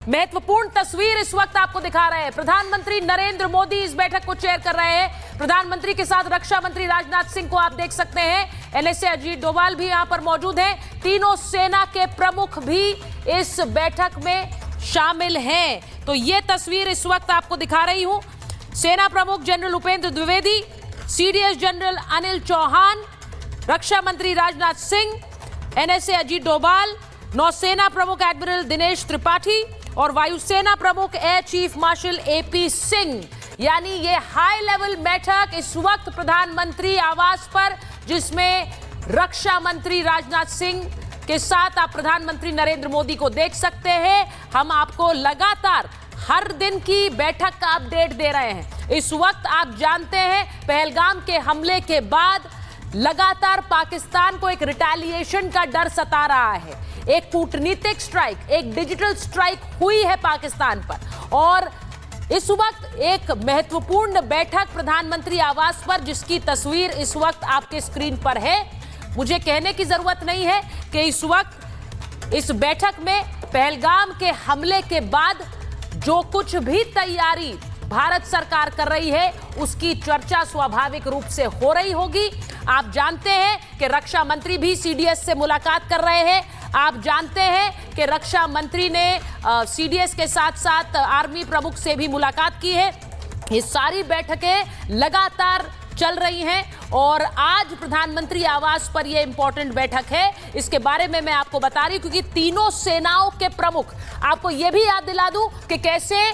महत्वपूर्ण तस्वीर इस वक्त आपको दिखा रहे हैं। प्रधानमंत्री नरेंद्र मोदी इस बैठक को चेयर कर रहे हैं। प्रधानमंत्री के साथ रक्षा मंत्री राजनाथ सिंह को आप देख सकते हैं। एनएसए अजीत डोभाल भी यहां पर मौजूद हैं। तीनों सेना के प्रमुख भी इस बैठक में शामिल हैं। तो ये तस्वीर इस वक्त आपको दिखा रही हूं। सेना प्रमुख general Upendra Dwivedi, CDS general Anil Chauhan, रक्षा मंत्री राजनाथ सिंह, एनएसए अजीत डोभाल, नौसेना प्रमुख एडमिरल दिनेश त्रिपाठी और वायुसेना प्रमुख air chief marshal AP Singh. यानी ये हाई लेवल बैठक इस वक्त प्रधानमंत्री आवास पर, जिसमें रक्षा मंत्री राजनाथ सिंह के साथ आप प्रधानमंत्री नरेंद्र मोदी को देख सकते हैं। हम आपको लगातार हर दिन की बैठक का अपडेट दे रहे हैं। इस वक्त आप जानते हैं पहलगाम के हमले के बाद लगातार पाकिस्तान को एक रिटेलिएशन का डर सता रहा है। एक कूटनीतिक स्ट्राइक, एक डिजिटल स्ट्राइक हुई है पाकिस्तान पर। और इस वक्त एक महत्वपूर्ण बैठक प्रधानमंत्री आवास पर, जिसकी तस्वीर इस वक्त आपके स्क्रीन पर है। मुझे कहने की जरूरत नहीं है कि इस वक्त इस बैठक में पहलगाम के हमले के बाद जो कुछ भी तैयारी भारत सरकार कर रही है, उसकी चर्चा स्वाभाविक रूप से हो रही होगी। आप जानते हैं कि रक्षा मंत्री भी सीडीएस से मुलाकात कर रहे हैं। आप जानते हैं कि रक्षा मंत्री ने सीडीएस के साथ साथ आर्मी प्रमुख से भी मुलाकात की है। ये सारी बैठकें लगातार चल रही हैं और आज प्रधानमंत्री आवास पर यह इंपॉर्टेंट बैठक है। इसके बारे में मैं आपको बता रही हूं क्योंकि तीनों सेनाओं के प्रमुख, आपको यह भी याद दिला दूं कि कैसे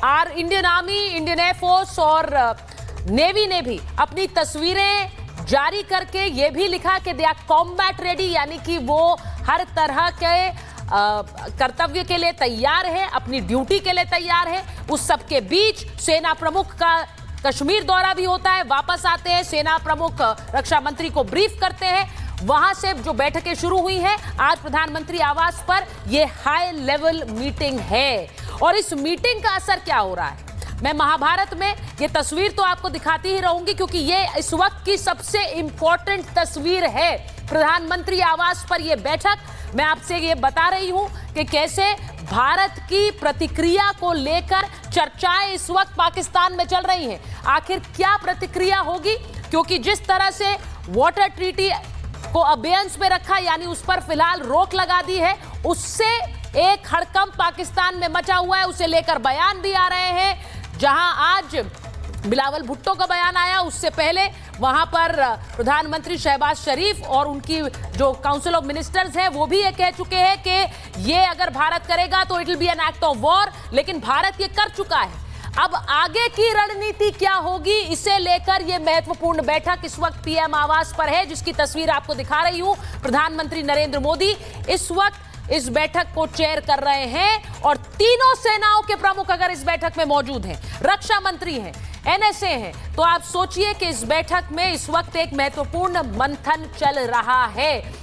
इंडियन आर्मी, इंडियन एयरफोर्स और नेवी ने भी अपनी तस्वीरें जारी करके ये भी लिखा कि दे आर कॉम्बैट रेडी, यानी कि वो हर तरह के कर्तव्य के लिए तैयार है, अपनी ड्यूटी के लिए तैयार है। उस सब के बीच सेना प्रमुख का कश्मीर दौरा भी होता है, वापस आते हैं, सेना प्रमुख रक्षा मंत्री को ब्रीफ करते हैं। वहां से जो बैठकें शुरू हुई हैं, आज प्रधानमंत्री आवास पर यह हाई लेवल मीटिंग है। और इस मीटिंग का असर क्या हो रहा है, मैं महाभारत में ये तस्वीर तो आपको दिखाती ही रहूंगी क्योंकि ये इस वक्त की सबसे इंपॉर्टेंट तस्वीर है। प्रधानमंत्री आवास पर यह बैठक, मैं आपसे ये बता रही हूं कि कैसे भारत की प्रतिक्रिया को लेकर चर्चाएं इस वक्त पाकिस्तान में चल रही हैं। आखिर क्या प्रतिक्रिया होगी, क्योंकि जिस तरह से वाटर ट्रीटी को अबेयंस में रखा, यानी उस पर फिलहाल रोक लगा दी है, उससे एक हड़कंप पाकिस्तान में मचा हुआ है। उसे लेकर बयान भी आ रहे हैं। जहां आज बिलावल भुट्टो का बयान आया, उससे पहले वहां पर प्रधानमंत्री शहबाज शरीफ और उनकी जो काउंसिल ऑफ मिनिस्टर्स हैं, वो भी ये कह चुके हैं कि ये अगर भारत करेगा तो it will be an act of war. लेकिन भारत ये कर चुका है। अब आगे की रणनीति क्या होगी, इसे लेकर यह महत्वपूर्ण बैठक इस वक्त पीएम आवास पर है, जिसकी तस्वीर आपको दिखा रही हूं। प्रधानमंत्री नरेंद्र मोदी इस वक्त इस बैठक को चेयर कर रहे हैं और तीनों सेनाओं के प्रमुख अगर इस बैठक में मौजूद हैं, रक्षा मंत्री हैं, एनएसए हैं, तो आप सोचिए कि इस बैठक में इस वक्त एक महत्वपूर्ण मंथन चल रहा है।